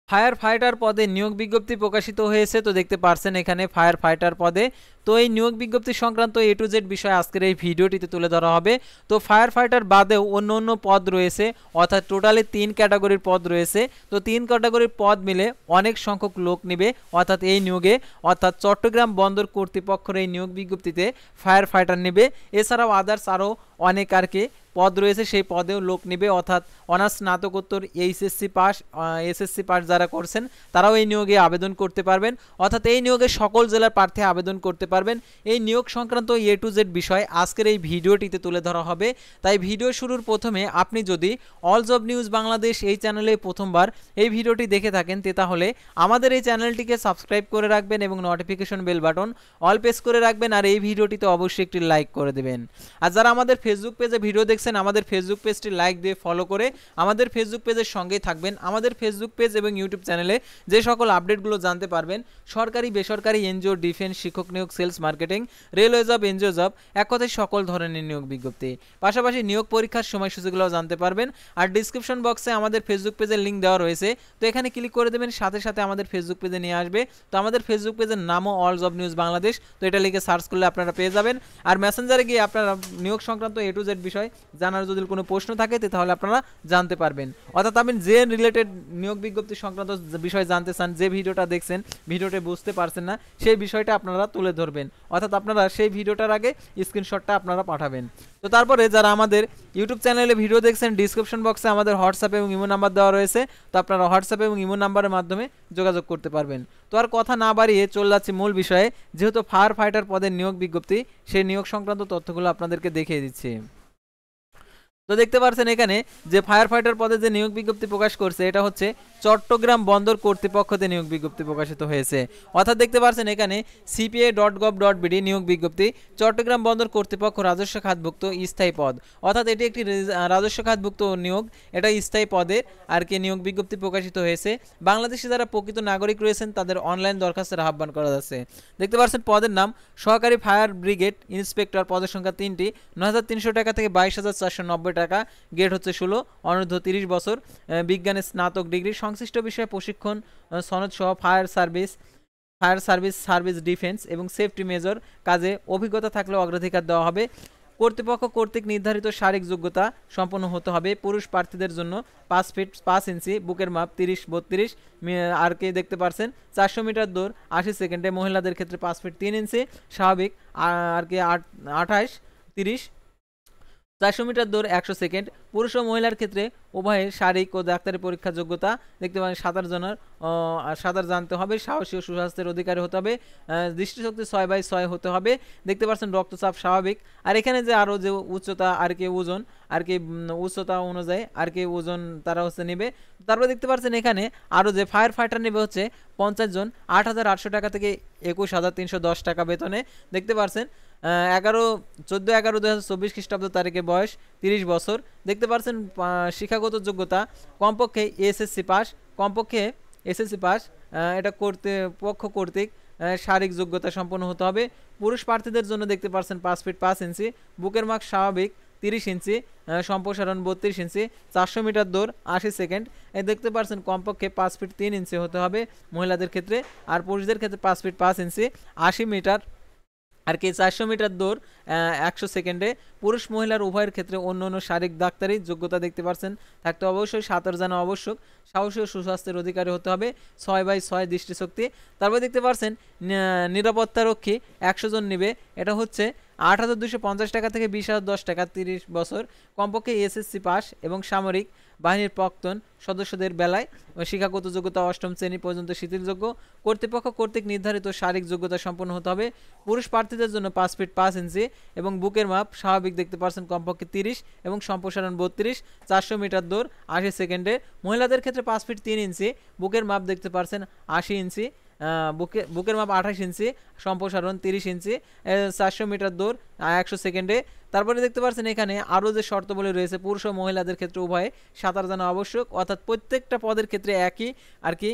Fire fighter পদে নিয়োগ বিজ্ঞপ্তি প্রকাশিত হয়েছে। তো দেখতে পারছেন এখানে ফায়ার ফাইটার পদে। তো এই নিয়োগ বিজ্ঞপ্তি সংক্রান্ত A to Z বিষয় আজকের এই ভিডিওটিতে তুলে ধরা হবে। তো ফায়ার ফাইটার বাদেও অন্য অন্য পদ রয়েছে, অর্থাৎ টোটালি 3 ক্যাটাগরির পদ রয়েছে। তো 3 ক্যাটাগরির পদ মিলে অনেক সংখ্যক লোক নেবে অর্থাৎ এই নিয়োগে, অর্থাৎ চট্টগ্রাম বন্দর কর্তৃপক্ষের এই নিয়োগ বিজ্ঞপ্তিতে ফায়ার ফাইটার নেবে। এছাড়াও আদার্স আরও অনেক আর কি পদ রয়েছে, সেই পদেও লোক নেবে, অর্থাৎ অনার্স স্নাতকোত্তর এসএসসি পাস যারা করছেন তারাও এই নিয়োগে আবেদন করতে পারবেন, অর্থাৎ এই নিয়োগে সকল জেলার প্রার্থী আবেদন করতে পারবেন। এই নিয়োগ সংক্রান্ত A to Z বিষয় আজকের এই ভিডিওটিতে তুলে ধরা হবে। তাই ভিডিও শুরুর প্রথমে আপনি যদি অল জব নিউজ বাংলাদেশ এই চ্যানেলে প্রথমবার এই ভিডিওটি দেখে থাকেন তাহলে আমাদের এই চ্যানেলটিকে সাবস্ক্রাইব করে রাখবেন এবং notification bell button all press করে রাখবেন, আর এই ভিডিওটিতে অবশ্যই একটি লাইক করে দেবেন। আর যারা আমাদের ফেসবুক পেজে ভিডিও দেখছেন আমাদের ফেসবুক পেজটি লাইক দিয়ে ফলো করে আমাদের ফেসবুক পেজের সঙ্গেই থাকবেন। আমাদের ফেসবুক পেজ এবং ইউটিউব চ্যানেলে যে সকল আপডেটগুলো জানতে পারবেন, সরকারি বেসরকারি এনজিও, ডিফেন্স, শিক্ষক নিয়োগ, sales marketing, railway job, NGO job, এক কথায় সকল ধরনের নিয়োগ বিজ্ঞপ্তি, পাশাপাশি নিয়োগ পরীক্ষার সময়সূচিগুলো জানতে পারবেন। আর ডিসক্রিপশন বক্সে আমাদের ফেসবুক পেজের লিঙ্ক দেওয়া রয়েছে, তো এখানে ক্লিক করে দেবেন, সাথে সাথে আমাদের ফেসবুক পেজে নিয়ে আসবে। তো আমাদের ফেসবুক পেজের নামও অল জব নিউজ বাংলাদেশ, তো এটা লিখে সার্চ করলে আপনারা পেয়ে যাবেন। আর মেসেঞ্জারে গিয়ে আপনারা নিয়োগ সংক্রান্ত A to Z বিষয় জানার যদি কোনো প্রশ্ন থাকে তাহলে আপনারা জানতে পারবেন, অর্থাৎ আপনি যে রিলেটেড নিয়োগ বিজ্ঞপ্তি সংক্রান্ত বিষয় জানতে চান, যে ভিডিওটা দেখছেন ভিডিওটা বুঝতে পারছেন না সেই বিষয়টা আপনারা তুলে ধরবেন, অর্থাৎ আপনারা সেই ভিডিওটার আগে স্ক্রিনশটটা আপনারা পাঠাবেন। তো তারপরে যারা আমাদের ইউটিউব চ্যানেলে ভিডিও দেখছেন, ডিসক্রিপশন বক্সে আমাদের হোয়াটসঅ্যাপ এবং ইমো নাম্বার দেওয়া রয়েছে, তো আপনারা হোয়াটসঅ্যাপ এবং ইমো নাম্বারের মাধ্যমে যোগাযোগ করতে পারবেন। তো আর কথা না বাড়িয়ে চলে যাচ্ছি মূল বিষয়ে, যেহেতু ফায়ার ফাইটার পদের নিয়োগ বিজ্ঞপ্তি, সেই নিয়োগ সংক্রান্ত তথ্যগুলো আপনাদেরকে দেখিয়ে দিচ্ছি। তো দেখতে পাচ্ছেন এখানে যে ফায়ার ফাইটার পদে যে নিয়োগ বিজ্ঞপ্তি প্রকাশ করছে এটা হচ্ছে চট্টগ্রাম বন্দর কর্তৃপক্ষতে নিয়োগ বিজ্ঞপ্তি প্রকাশিত হয়েছে, অর্থাৎ দেখতে পাচ্ছেন এখানে cpa.gov.bd নিয়োগ বিজ্ঞপ্তি, চট্টগ্রাম বন্দর কর্তৃপক্ষ রাজস্ব খাতভুক্ত স্থায়ী পদ, অর্থাৎ এটি একটি রাজস্ব খাতভুক্ত নিয়োগ, এটা স্থায়ী পদে আর কি নিয়োগ বিজ্ঞপ্তি প্রকাশিত হয়েছে। বাংলাদেশে যারা প্রকৃত নাগরিক রয়েছেন তাদের অনলাইন দরখাস্তের আহ্বান করা যাচ্ছে। দেখতে পাচ্ছেন পদের নাম সহকারী ফায়ার ব্রিগেড ইন্সপেক্টর, পদের সংখ্যা 3টি, 9,300 টাকা থেকে 22,490 টাকা, গ্রেড হচ্ছে 16, অনূর্ধ্ব 30 বছর, বিজ্ঞানে স্নাতক ডিগ্রি, সংশ্লিষ্ট বিষয়ে প্রশিক্ষণ সনদ সহ ফায়ার সার্ভিস ডিফেন্স এবং সেফটি মেজর কাজে অভিজ্ঞতা থাকলে অগ্রাধিকার দেওয়া হবে। কর্তৃপক্ষ কর্তৃক নির্ধারিত শারীরিক যোগ্যতা সম্পন্ন হতে হবে। পুরুষ প্রার্থীদের জন্য 5 ফিট 5 ইঞ্চি, বুকের মাপ 30-32, আর কে দেখতে পারছেন 400 মিটার দৌড় 80 সেকেন্ডে, মহিলাদের ক্ষেত্রে 5 ফিট 3 ইঞ্চি স্বাভাবিক, আর কে 28-30, 400 মিটার দৌড় 100 সেকেন্ড, পুরুষ ও মহিলার ক্ষেত্রে উভয়ের শারীরিক ও ডাক্তারি পরীক্ষার যোগ্যতা দেখতে পাবেন। সাঁতার জানতে হবে, সাহসী ও সুস্বাস্থ্যের অধিকারী হতে হবে, দৃষ্টিশক্তি 6/6 হতে হবে, দেখতে পাচ্ছেন রক্তচাপ স্বাভাবিক। আর এখানে যে আরও যে উচ্চতা আর কি ওজন আর কি উচ্চতা অনুযায়ী আর কি ওজন তারা হচ্ছে নেবে। তারপরে দেখতে পাচ্ছেন এখানে আরও যে ফায়ার ফাইটার নেবে হচ্ছে 50 জন, 8,800 টাকা থেকে 21,310 টাকা বেতনে। দেখতে পাচ্ছেন 14/11/2024 খ্রিস্টাব্দ তারিখে বয়স 30 বছর। দেখতে পাচ্ছেন শিক্ষাগত যোগ্যতা কমপক্ষে এসএসসি পাস, এটা কর্তৃপক্ষ কর্তৃক শারীরিক যোগ্যতা সম্পন্ন হতে হবে। পুরুষ প্রার্থীদের জন্য দেখতে পাচ্ছেন 5 ফিট 5 ইঞ্চি, বুকের মাপ স্বাভাবিক 30 ইঞ্চি, সম্প্রসারণ 32 ইঞ্চি, 400 মিটার দৌড় 80 সেকেন্ড, দেখতে পাচ্ছেন কমপক্ষে 5 ফিট 3 ইঞ্চি হতে হবে মহিলাদের ক্ষেত্রে, আর পুরুষদের ক্ষেত্রে 5 ফিট 5 ইঞ্চি 80 মিটার আর কি 400 মিটার দৌড় 100 সেকেন্ডে। পুরুষ মহিলার উভয়ের ক্ষেত্রে অন্য শারীরিক ডাক্তারি যোগ্যতা দেখতে পাচ্ছেন থাকতে অবশ্যই, সাঁতার জানা আবশ্যক, সাহসী ও সুস্বাস্থ্যের অধিকারী হতে হবে, 6/6 দৃষ্টিশক্তি। তারপরে দেখতে পাচ্ছেন নিরাপত্তারক্ষী 100 জন নেবে, এটা হচ্ছে 8,250 টাকা থেকে 20,010 টাকা, 30 বছর, কমপক্ষে এসএসসি পাস এবং সামরিক বাহিনীর প্রাক্তন সদস্যদের বেলায় শিক্ষাগত যোগ্যতা 8ম শ্রেণী পর্যন্ত শিথিলযোগ্য। কর্তৃপক্ষ কর্তৃক নির্ধারিত শারীরিক যোগ্যতা সম্পন্ন হতে হবে। পুরুষ প্রার্থীদের জন্য 5 ফিট 5 ইঞ্চি এবং বুকের মাপ স্বাভাবিক দেখতে পাচ্ছেন কমপক্ষে 30 এবং সম্প্রসারণ 32, 400 মিটার দৌড় 80 সেকেন্ডে। মহিলাদের ক্ষেত্রে 5 ফিট 3 ইঞ্চি, বুকের মাপ দেখতে পাচ্ছেন 80 ইঞ্চি, বুকের মাপ 28 ইঞ্চি, সম্প্রসারণ 30 ইঞ্চি, 400 মিটার দৌড় 100 সেকেন্ডে। তারপরে দেখতে পাচ্ছেন এখানে আরও যে শর্তাবলী রয়েছে, পুরুষ ও মহিলাদের ক্ষেত্রে উভয়ে সাঁতার জানা আবশ্যক, অর্থাৎ প্রত্যেকটা পদের ক্ষেত্রে একই আর কি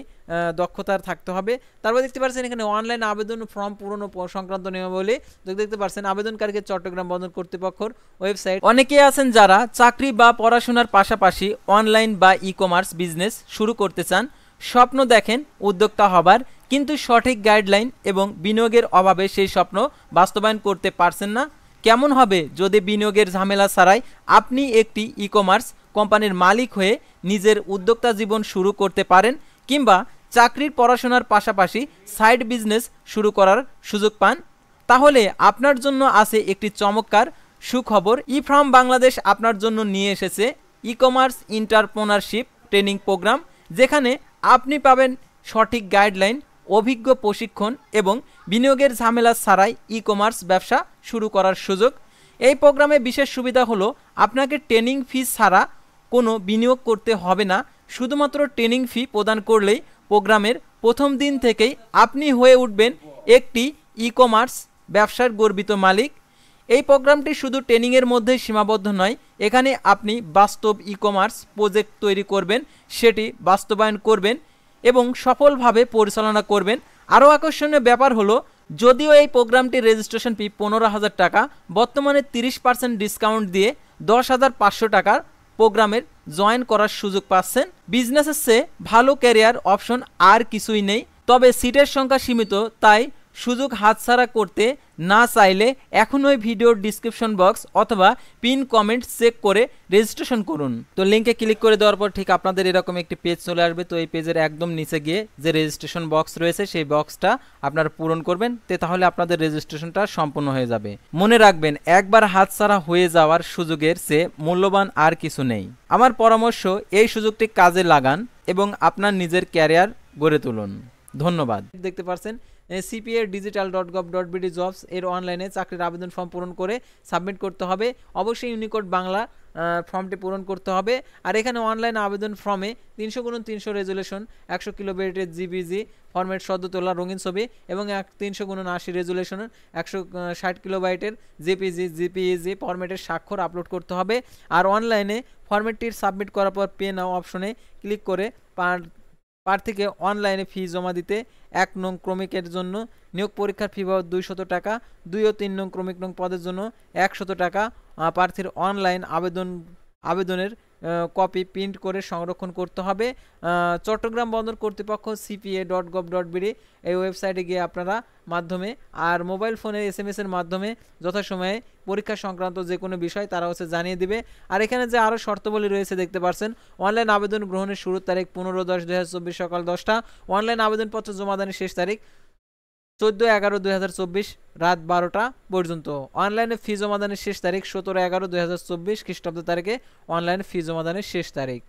দক্ষতার থাকতে হবে। তারপরে দেখতে পাচ্ছেন এখানে অনলাইন আবেদন ফর্ম পূরণ সংক্রান্ত নিয়মাবলী দেখতে পাচ্ছেন। আবেদনকারীকে চট্টগ্রাম বন্দর কর্তৃপক্ষের ওয়েবসাইট। অনেকেই আছেন যারা চাকরি বা পড়াশোনার পাশাপাশি অনলাইন বা ই-কমার্স বিজনেস শুরু করতে চান, স্বপ্ন দেখেন উদ্যোক্তা হবার, কিন্তু সঠিক গাইডলাইন এবং বিনিয়োগের অভাবে সেই স্বপ্ন বাস্তবায়ন করতে পারছেন না? কেমন হবে যদি বিনিয়োগের ঝামেলা ছাড়াই আপনি একটি ই কমার্স কোম্পানির মালিক হয়ে নিজের উদ্যোক্তা জীবন শুরু করতে পারেন, কিংবা চাকরির পড়াশোনার পাশাপাশি সাইড বিজনেস শুরু করার সুযোগ পান? তাহলে আপনার জন্য আছে একটি চমৎকার সুখবর। ইফ্রাম বাংলাদেশ আপনার জন্য নিয়ে এসেছে e commerce entrepreneurship training programme, যেখানে আপনি পাবেন সঠিক গাইডলাইন, অভিজ্ঞ প্রশিক্ষণ এবং বিনিয়োগের ঝামেলা ছাড়াই ই কমার্স ব্যবসা শুরু করার সুযোগ। এই প্রোগ্রামে বিশেষ সুবিধা হলো আপনাকে ট্রেনিং ফি ছাড়া কোনো বিনিয়োগ করতে হবে না। শুধুমাত্র ট্রেনিং ফি প্রদান করলেই প্রোগ্রামের প্রথম দিন থেকেই আপনি হয়ে উঠবেন একটি ই কমার্স ব্যবসার গর্বিত মালিক। এই প্রোগ্রামটি শুধু ট্রেনিংয়ের মধ্যেই সীমাবদ্ধ নয়, এখানে আপনি বাস্তব ই কমার্স প্রজেক্ট তৈরি করবেন, সেটি বাস্তবায়ন করবেন এবং সফলভাবে পরিচালনা করবেন। আরও আকর্ষণীয় ব্যাপার হলো, যদিও এই প্রোগ্রামটির রেজিস্ট্রেশন ফি 15,000 টাকা, বর্তমানে 30% ডিসকাউন্ট দিয়ে 10,500 টাকার প্রোগ্রামের জয়েন করার সুযোগ পাচ্ছেন। বিজনেসের চেয়ে ভালো ক্যারিয়ার অপশন আর কিছুই নেই। তবে সিটের সংখ্যা সীমিত, তাই সুযোগ হাতছাড়া করতে না চাইলে এখনই ভিডিওর ডিসক্রিপশন বক্স অথবা পিন কমেন্ট চেক করে রেজিস্ট্রেশন করুন। তো লিঙ্কে ক্লিক করে দেওয়ার পর ঠিক আপনাদের এরকম একটি পেজ চলে আসবে। তো এই পেজের একদম নিচে গিয়ে যে রেজিস্ট্রেশন বক্স রয়েছে সেই বক্সটা আপনারা পূরণ করবেন, তাহলে আপনাদের রেজিস্ট্রেশনটা সম্পূর্ণ হয়ে যাবে। মনে রাখবেন, একবার হাতছাড়া হয়ে যাওয়ার সুযোগের চেয়ে মূল্যবান আর কিছু নেই। আমার পরামর্শ, এই সুযোগটি কাজে লাগান এবং আপনার নিজের ক্যারিয়ার গড়ে তুলুন। ধন্যবাদ। দেখতে পাচ্ছেন cpa.digital.gov.bd জবস এর অনলাইনে চাকরির আবেদন ফর্ম পূরণ করে সাবমিট করতে হবে। অবশ্যই ইউনিকোড বাংলা ফর্মটি পূরণ করতে হবে। আর এখানে অনলাইন আবেদন ফর্মে 300x300 রেজুলেশন, 100 কিলোবাইটের জিপিজি ফরম্যাট সদ্য তোলা রঙিন ছবি এবং 300x80 রেজুলেশন, 160 কিলোবাইটের জিপিজি ফরম্যাটের স্বাক্ষর আপলোড করতে হবে। আর অনলাইনে ফরম্যাটটির সাবমিট করার পর পে নাও অপশনে ক্লিক করে প্রার্থীকে অনলাইনে ফি জমা দিতে 1 নং ক্রমিকের জন্য নিয়োগ পরীক্ষার ফি বাবদ 200 টাকা, 2 ও 3 নং ক্রমিক নং পদের জন্য 100 টাকা। প্রার্থীর অনলাইন আবেদনের কপি প্রিন্ট করে সংরক্ষণ করতে হবে। চট্টগ্রাম বন্দর কর্তৃপক্ষ cpa.gov.bd এই ওয়েবসাইটে গিয়ে আপনারা মাধ্যমে আর মোবাইল ফোনের SMS এর মাধ্যমে যথাসময়ে পরীক্ষা সংক্রান্ত যে কোনো বিষয় তারা জানিয়ে দিবে। আর এখানে যে আরও শর্তাবলী রয়েছে দেখতে পাচ্ছেন, অনলাইন আবেদন গ্রহণের শুরুর তারিখ 15/10/2024 সকাল 10টা, অনলাইন আবেদনপত্র জমাদানের শেষ তারিখ 14/11/2024 রাত 12টা পর্যন্ত। অনলাইনে ফি জমাদানের শেষ তারিখ 17/11/2024 খ্রিস্টাব্দ তারিখে অনলাইনে ফি জমাদানের শেষ তারিখ।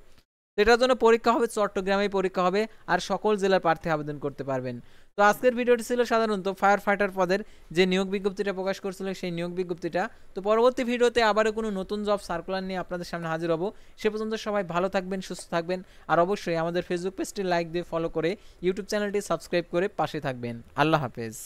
এটার জন্য পরীক্ষা হবে চট্টগ্রামেই পরীক্ষা হবে, আর সকল জেলার প্রার্থী আবেদন করতে পারবেন। তো আজকের ভিডিওটি ছিল সাধারণত ফায়ার ফাইটার পদের যে নিয়োগ বিজ্ঞপ্তিটা প্রকাশ করছিল সেই নিয়োগ বিজ্ঞপ্তিটা। তো পরবর্তী ভিডিওতে আবারও কোনো নতুন জব সার্কুলার নিয়ে আপনাদের সামনে হাজির হব। সে পর্যন্ত সবাই ভালো থাকবেন, সুস্থ থাকবেন, আর অবশ্যই আমাদের ফেসবুক পেজটি লাইক দিয়ে ফলো করে ইউটিউব চ্যানেলটি সাবস্ক্রাইব করে পাশে থাকবেন। আল্লাহ হাফেজ।